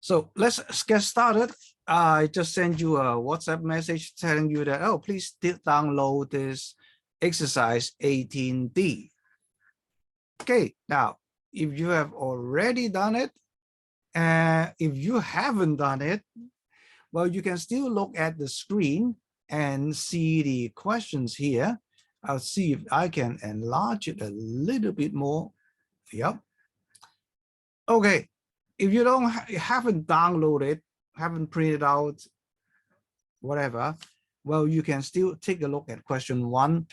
So let's get started. I just sent you a WhatsApp message telling you that, oh, please download this exercise 18D. Okay, now, if you have already done it, if you haven't done it, well, you can still look at the screen and see the questions here. I'll see if I can enlarge it a little bit more. Yep. Okay, if you haven't downloaded, haven't printed out, whatever, well, you can still take a look at question 1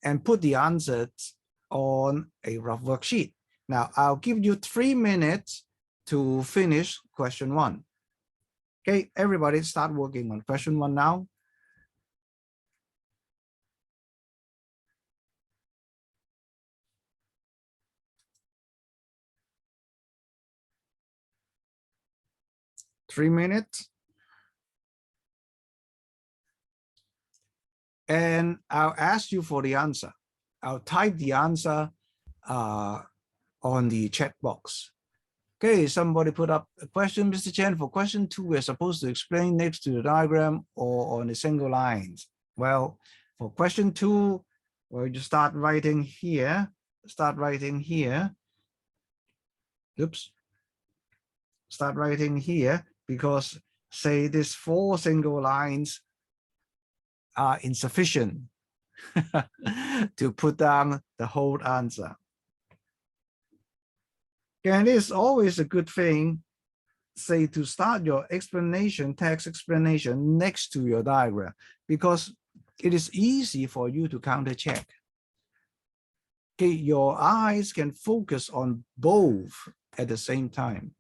and put the answers on a rough worksheet. Now, I'll give you 3 minutes to finish question 1. Okay, everybody start working on question 1 now. Three minutes. And I'll ask you for the answer. I'll type the answer on the chat box. Okay, somebody put up a question, Mr. Chen, for question 2, we're supposed to explain next to the diagram or on a single line. Well, for question 2, well, you start writing here, Oops. Start writing here, because say these 4 single lines are insufficient to put down the whole answer. And it's always a good thing, say, to start your explanation, text explanation next to your diagram, because it is easy for you to counter check. Okay, your eyes can focus on both at the same time.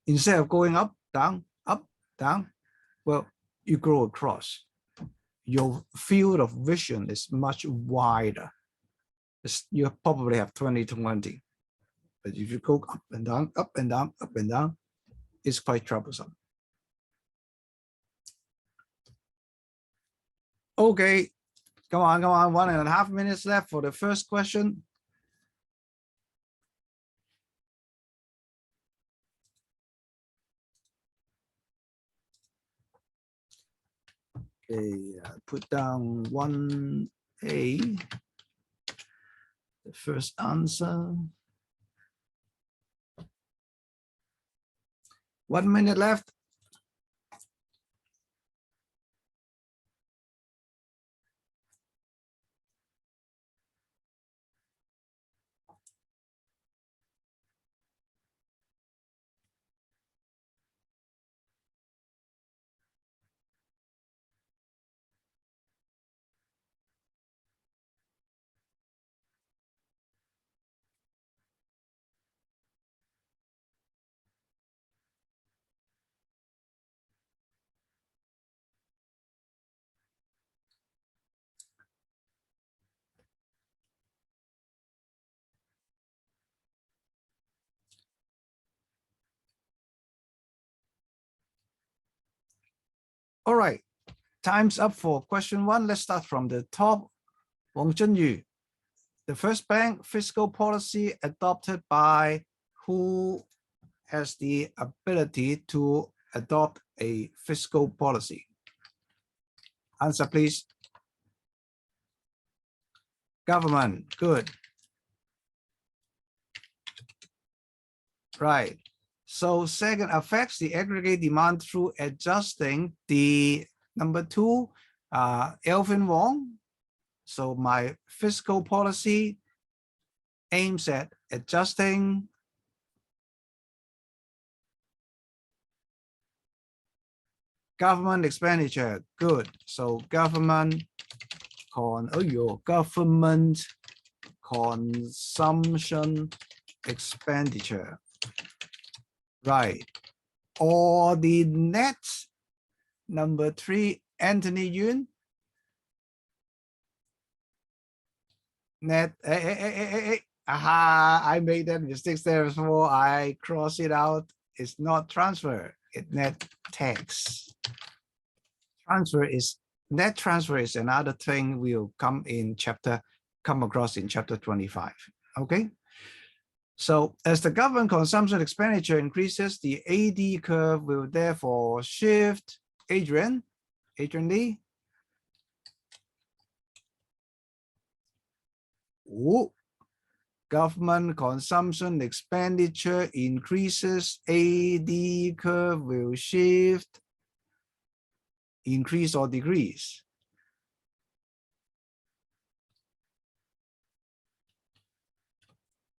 Instead of going up, down, well, you go across. Your field of vision is much wider. You probably have 20/20. But if you go up and down, up and down, up and down, it's quite troublesome. Okay, come on, 1.5 minutes left for the first question. Okay, put down 1A, the first answer. 1 minute left. All right, time's up for question 1. Let's start from the top. Wang Zhenyu, the first bank fiscal policy adopted by who has the ability to adopt a fiscal policy? Answer, please. Government, good. Right. So second, affects the aggregate demand through adjusting the number 2, Alvin Wong. So my fiscal policy aims at adjusting government expenditure. Good. So government government consumption expenditure. Right. Or the net number 3, Anthony Yun. Net, aha, I made that mistake there before. I cross it out. It's not transfer, it's net tax. Net transfer is another thing we'll come across in chapter 25. Okay. So as the government consumption expenditure increases, the AD curve will therefore shift. Adrian Lee. Ooh. Government consumption expenditure increases, AD curve will shift, increase or decrease.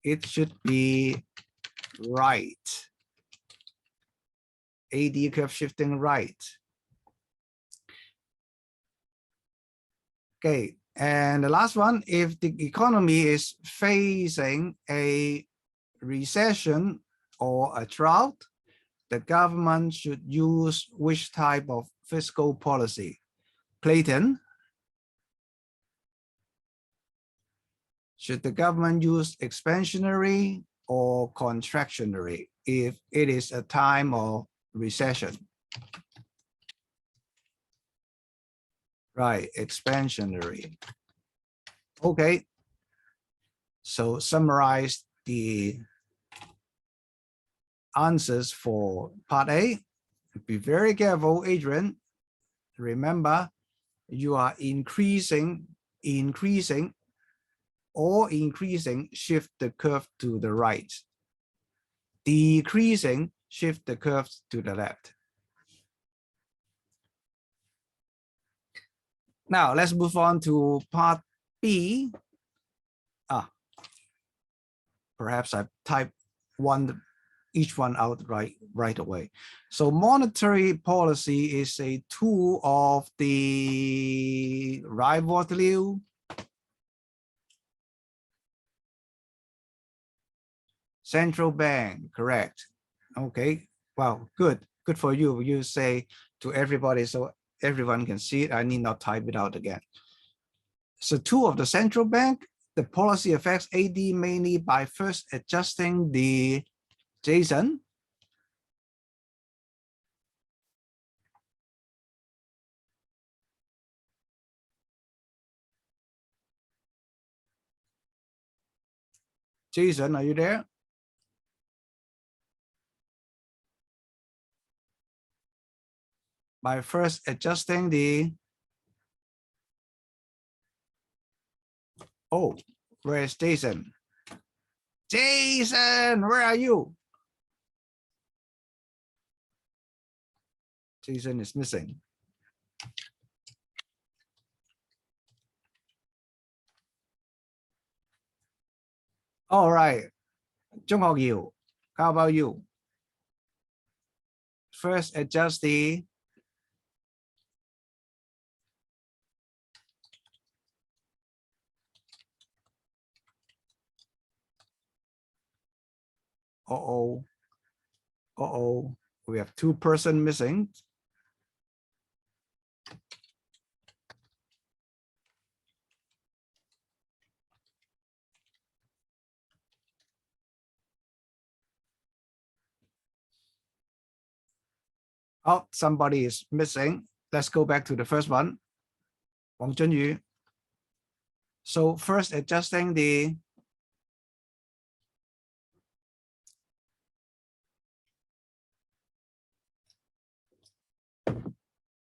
It should be right. AD curve shifting right. Okay, and the last one, if the economy is facing a recession or a drought, the government should use which type of fiscal policy? Clayton, should the government use expansionary or contractionary if it is a time of recession? Right, expansionary. Okay, so summarize the answers for part A. Be very careful, Adrian. Remember, you are increasing, shift the curve to the right. Decreasing, shift the curve to the left. Now let's move on to part B. Perhaps I type each one out right away. So monetary policy is a tool of the Rivot Liu, central bank, correct? Okay, well, good for you. You say to everybody so everyone can see it. I need not type it out again. So tool of the central bank, the policy affects AD mainly by first adjusting the Jason. Jason, are you there? By first adjusting the, oh, where is Jason? Jason, where are you? Jason is missing. All right, Zhong Hok Yu, how about you? First adjust the, we have 2 persons missing. Oh, somebody is missing. Let's go back to the first one. Wang Zhenyu. So first adjusting the,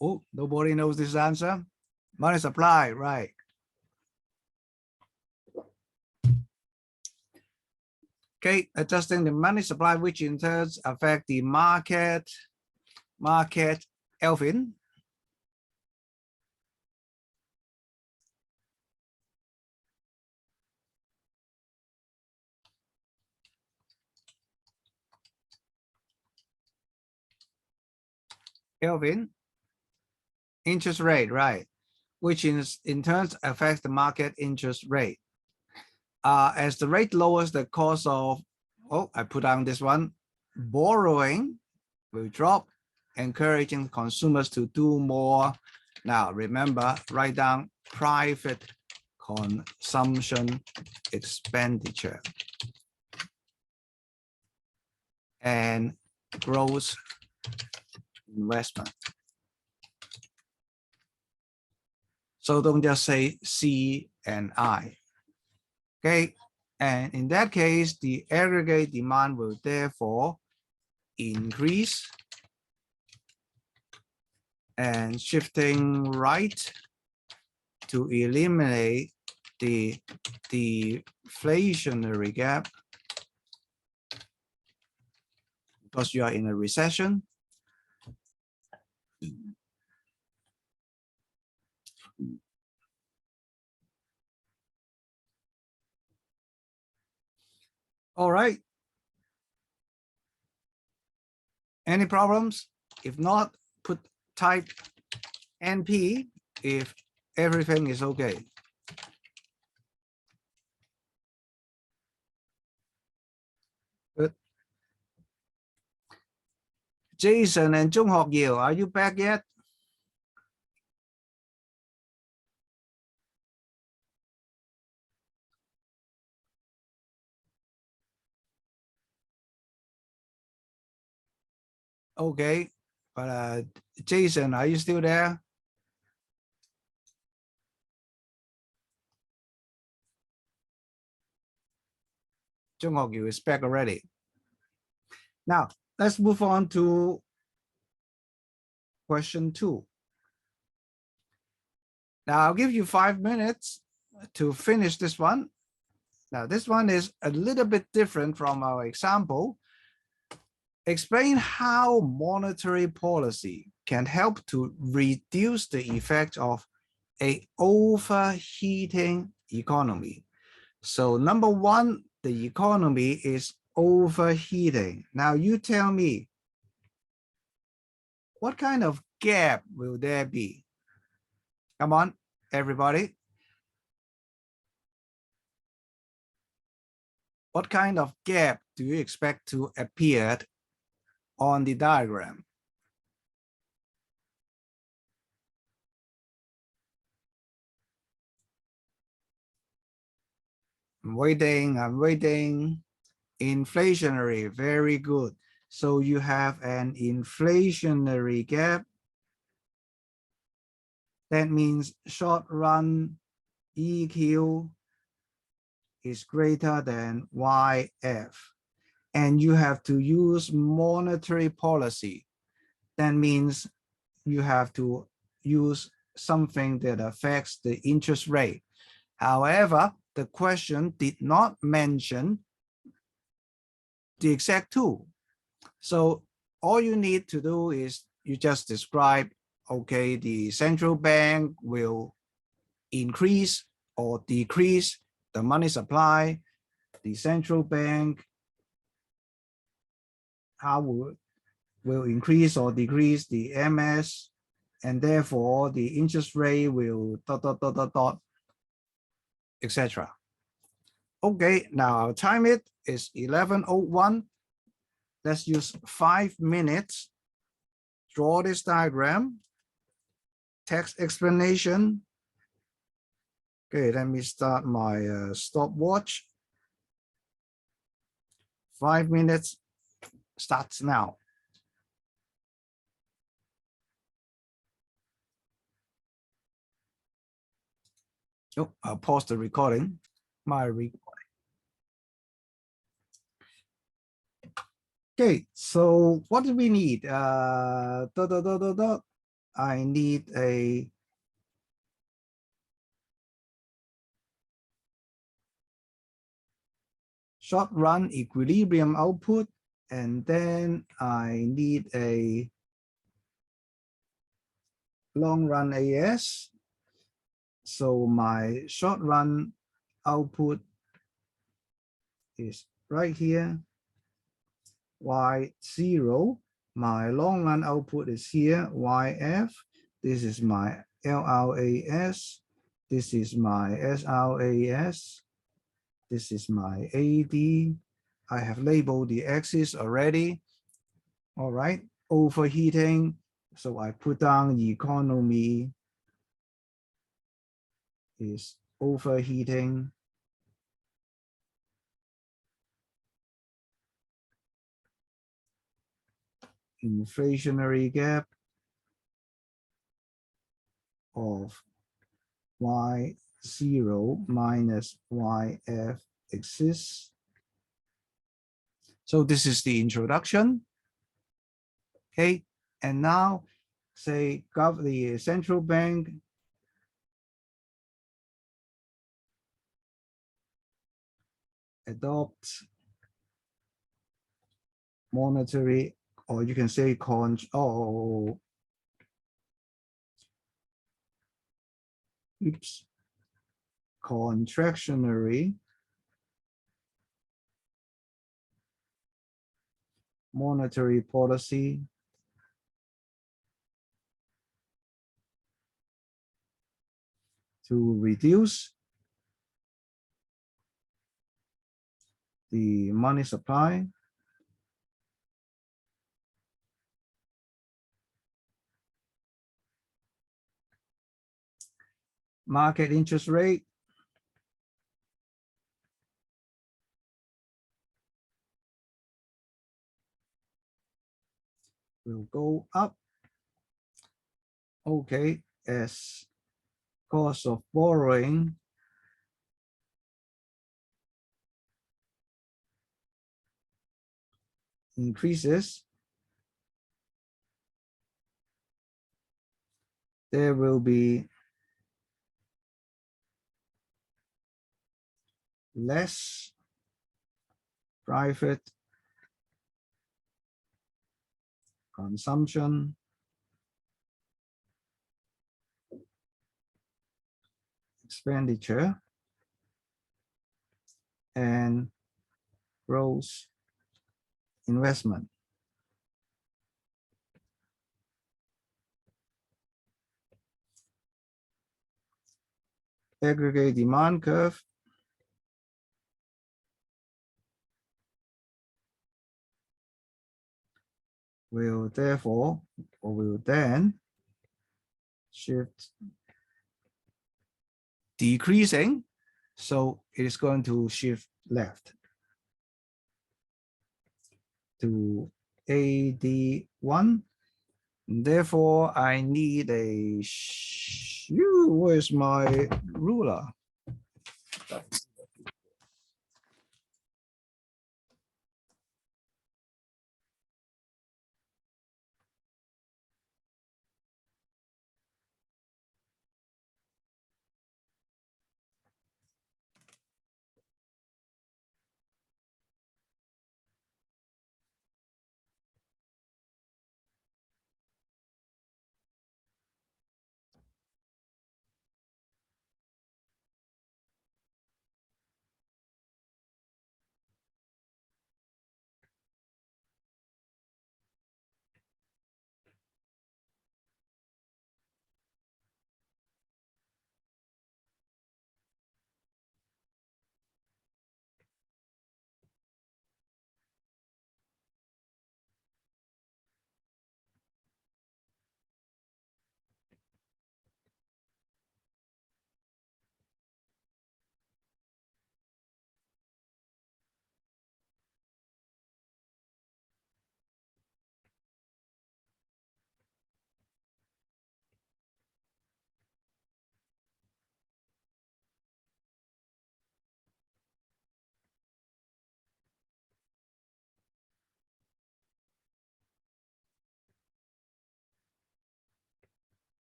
oh, nobody knows this answer. Money supply, right? Okay, adjusting the money supply, which in turn affect the market. Elvin. Elvin. Interest rate, right? Which in turn affects the market interest rate. As the rate lowers, the cost of, oh, I put down this one, borrowing will drop, encouraging consumers to do more. Now, remember, write down private consumption expenditure and gross investment. So don't just say C and I. Okay, And in that case, the aggregate demand will therefore increase, and shifting right to eliminate the deflationary gap because you are in a recession. All right. Any problems? If not, type NP if everything is okay. Good. Jason and Zhong Hok Yeo, are you back yet? Okay, but Jason, are you still there? Zhong Hok Yeo is back already. Now, let's move on to question 2. Now, I'll give you 5 minutes to finish this one. Now, this one is a little bit different from our example. Explain how monetary policy can help to reduce the effect of an overheating economy. So number 1, the economy is overheating. Now you tell me, what kind of gap will there be? Come on, everybody. What kind of gap do you expect to appear on the diagram? I'm waiting. Inflationary, very good. So you have an inflationary gap. That means short run EQ is greater than YF. And you have to use monetary policy. That means you have to use something that affects the interest rate. However, the question did not mention the exact tool. So all you need to do is you just describe, okay, the central bank will increase or decrease the money supply. The central bank, how will increase or decrease the MS, and therefore the interest rate will ... etc. Okay, now our time it is 11:01. Let's use 5 minutes. Draw this diagram. Text explanation. Okay, let me start my stopwatch. 5 minutes starts now. Oh, I'll pause the recording. Okay, so what do we need? I need a short run equilibrium output, and then I need a long run AS. So my short run output is right here, Y0. My long run output is here, YF. This is my LRAS. This is my SRAS. This is my AD. I have labeled the axis already. All right, overheating. So I put down economy is overheating. Inflationary gap of Y0 minus YF exists. So this is the introduction. Okay, and now say the central bank adopts monetary, or you can say contractionary monetary policy to reduce the money supply market interest rate will go up. Okay, as cost of borrowing increases, there will be less private consumption expenditure and gross investment. Aggregate demand curve will therefore, or will then shift decreasing, so it is going to shift left to AD1. Therefore, I need a where's my ruler?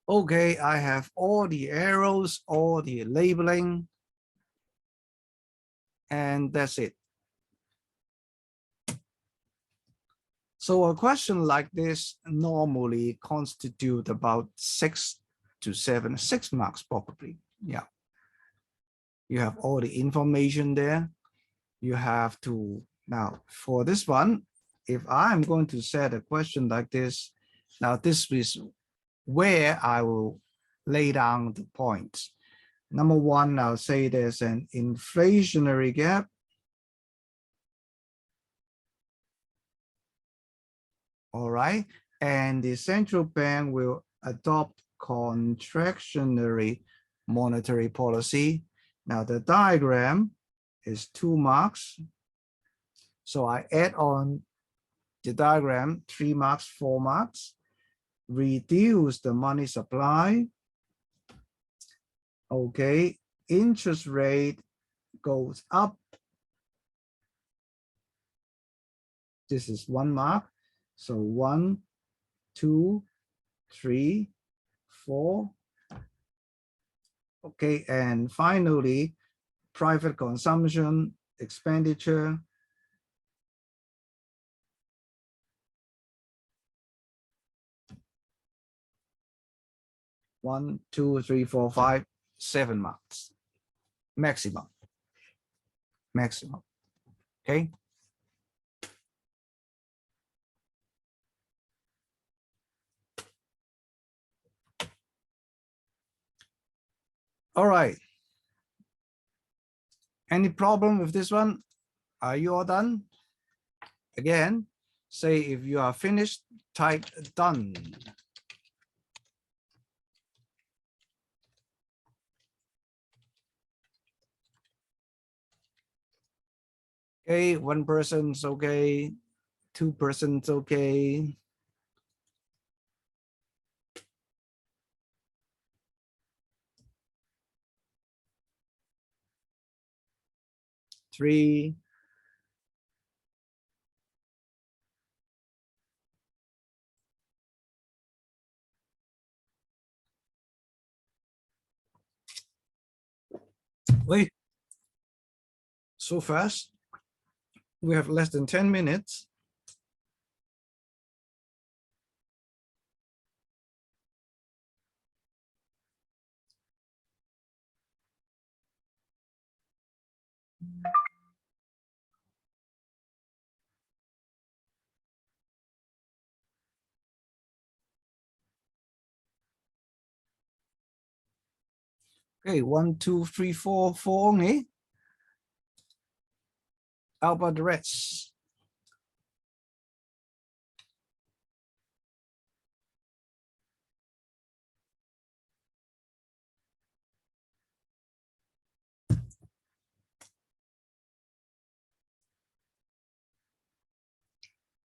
Okay, I have all the arrows, all the labeling, and that's it. So a question like this normally constitute about 6 to 7, 6 marks probably. Yeah. You have all the information there. You have to, now for this one, if I'm going to set a question like this, now this is where I will lay down the points. Number one, I'll say there's an inflationary gap. All right, and the central bank will adopt contractionary monetary policy. Now the diagram is 2 marks. So I add on the diagram 3 marks, 4 marks, reduce the money supply. Okay, interest rate goes up. This is 1 mark. So 1, 2, 3, 4. Okay, and finally, private consumption, expenditure. One, 2, 3, 4, 5, 7 marks. Maximum. Maximum. Okay. All right. Any problem with this one? Are you all done? Again, say if you are finished, type done. Okay, 1 person's okay, 2 persons okay. Three. Wait, so fast. We have less than 10 minutes. Okay, 1, 2, 3, 4, 4 only. How about the rest?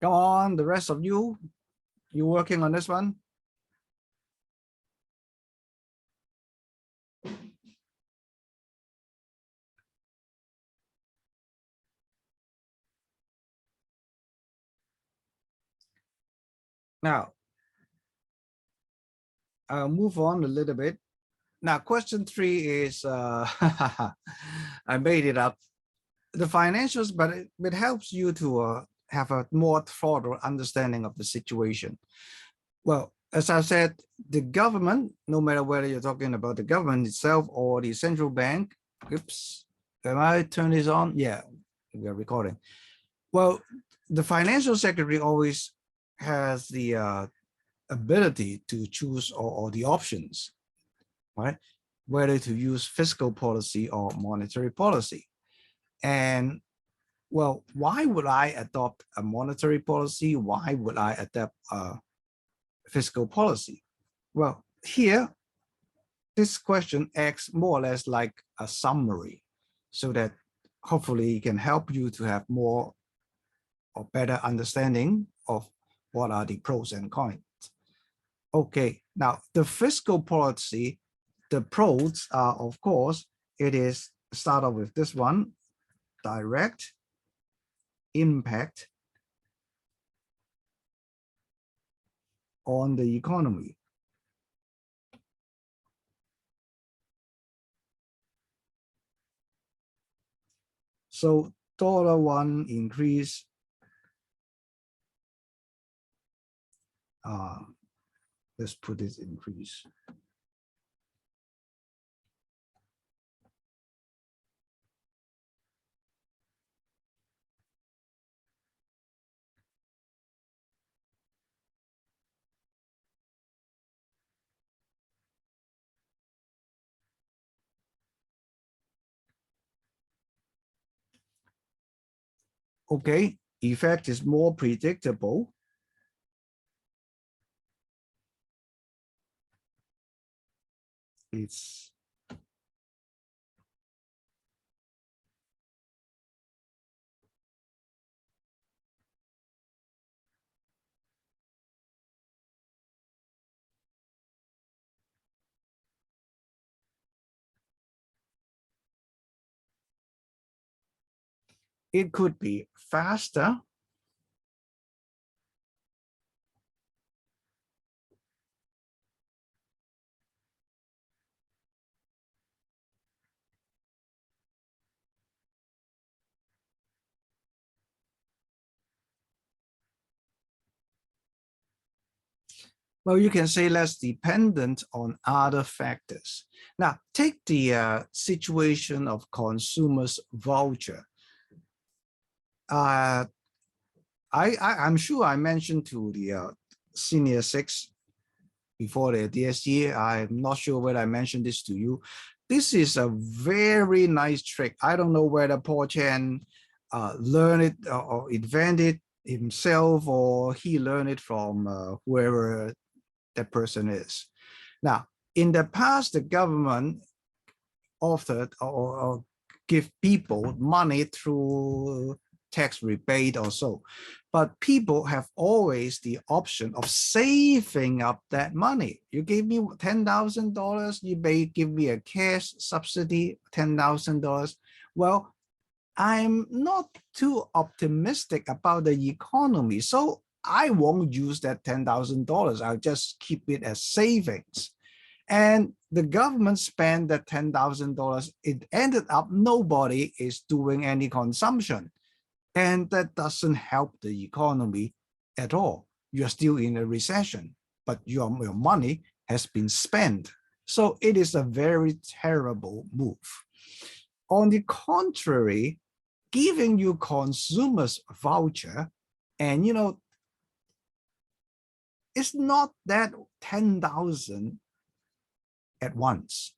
Come on, the rest of you working on this one? Now, I'll move on a little bit. Now, question 3 is, I made it up. The financials, but it helps you to have a more thorough understanding of the situation. Well, as I said, the government, no matter whether you're talking about the government itself or the central bank, oops, am I turn this on? Yeah, we are recording. Well, the financial secretary always has the ability to choose or the options, right? Whether to use fiscal policy or monetary policy. And well, why would I adopt a monetary policy? Why would I adopt a fiscal policy? Well, here, this question acts more or less like a summary so that hopefully it can help you to have more or better understanding of what are the pros and cons. Okay, now the fiscal policy, the pros are, of course, it is start off with this one, direct impact on the economy. So $1 increase, let's put this increase. Okay, effect is more predictable. It's it could be faster. Well, you can say less dependent on other factors. Now, take the situation of consumers voucher. I'm sure I mentioned to the senior six before the DSE. I'm not sure whether I mentioned this to you. This is a very nice trick. I don't know whether Paul Chan learned it or invented it himself, or he learned it from whoever that person is. Now, in the past, the government offered or give people money through tax rebate or so, but people have always the option of saving up that money. You gave me $10,000, you may give me a cash subsidy, $10,000. Well, I'm not too optimistic about the economy, so I won't use that $10,000. I'll just keep it as savings. And the government spent that $10,000. It ended up nobody is doing any consumption. And that doesn't help the economy at all. You're still in a recession, but your money has been spent. So it is a very terrible move. On the contrary, giving you consumers voucher, and it's not that 10,000 at once.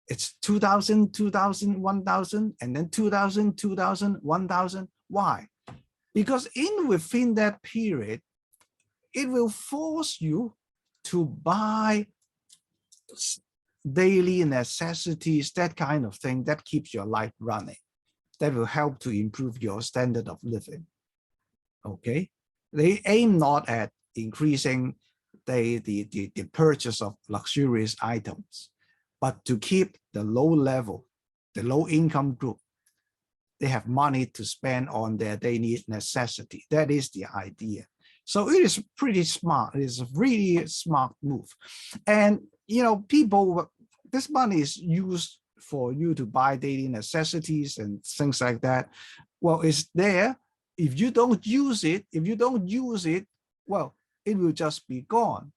It's 2,000, 2,000, 1,000, and then 2,000, 2,000, 1,000. Why? Because within that period, it will force you to buy daily necessities, that kind of thing that keeps your life running. That will help to improve your standard of living. Okay? They aim not at increasing the purchase of luxurious items, but to keep the low level, the low income group, they have money to spend on their daily necessity. That is the idea. So it is pretty smart. It is a really smart move. And people, this money is used for you to buy daily necessities and things like that. Well, it's there. If you don't use it, well, it will just be gone.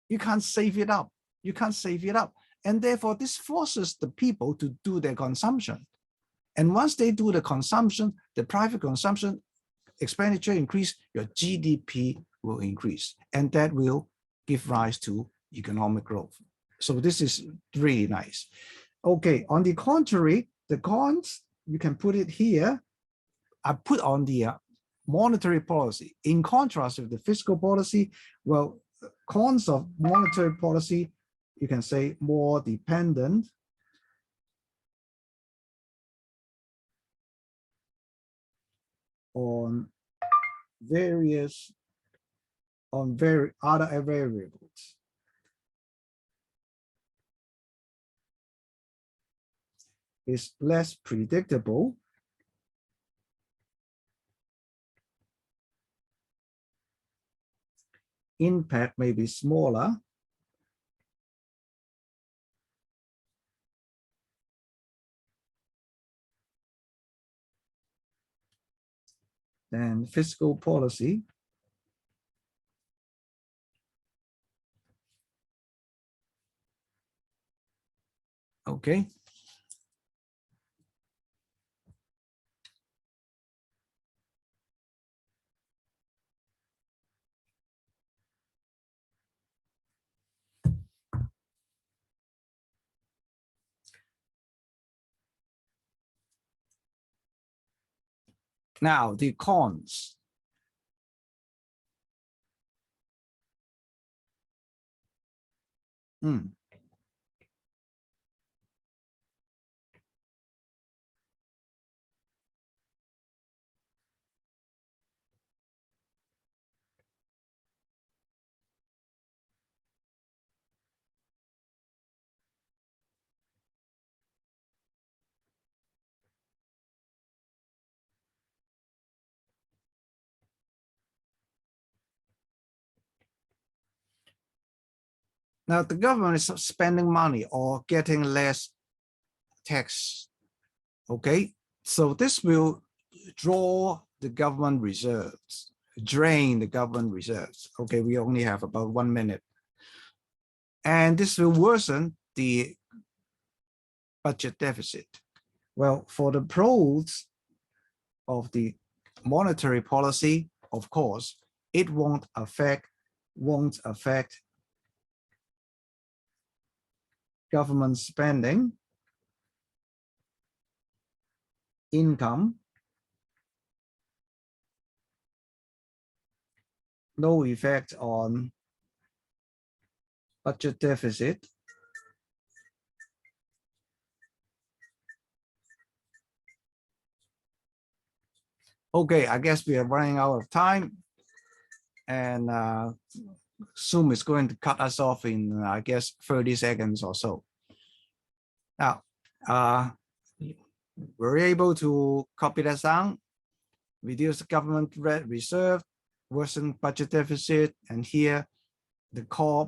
You can't save it up. You can't save it up. And therefore, this forces the people to do their consumption. And once they do the consumption, the private consumption expenditure increase, your GDP will increase. And that will give rise to economic growth. So this is really nice. Okay, on the contrary, the cons, you can put it here. I put on the monetary policy. In contrast with the fiscal policy, well, cons of monetary policy, you can say more dependent on other variables. It's less predictable. Impact may be smaller. Than fiscal policy. Okay. Now the cons. Now the government is spending money or getting less tax. Okay, so this will draw the government reserves, drain the government reserves. Okay, we only have about 1 minute. And this will worsen the budget deficit. Well, for the pros of the monetary policy, of course, it won't affect government spending, income, no effect on budget deficit. Okay, I guess we are running out of time, and Zoom is going to cut us off in, I guess, 30 seconds or so. Now, we're able to copy that down, reduce the government reserve, worsen budget deficit, and here the core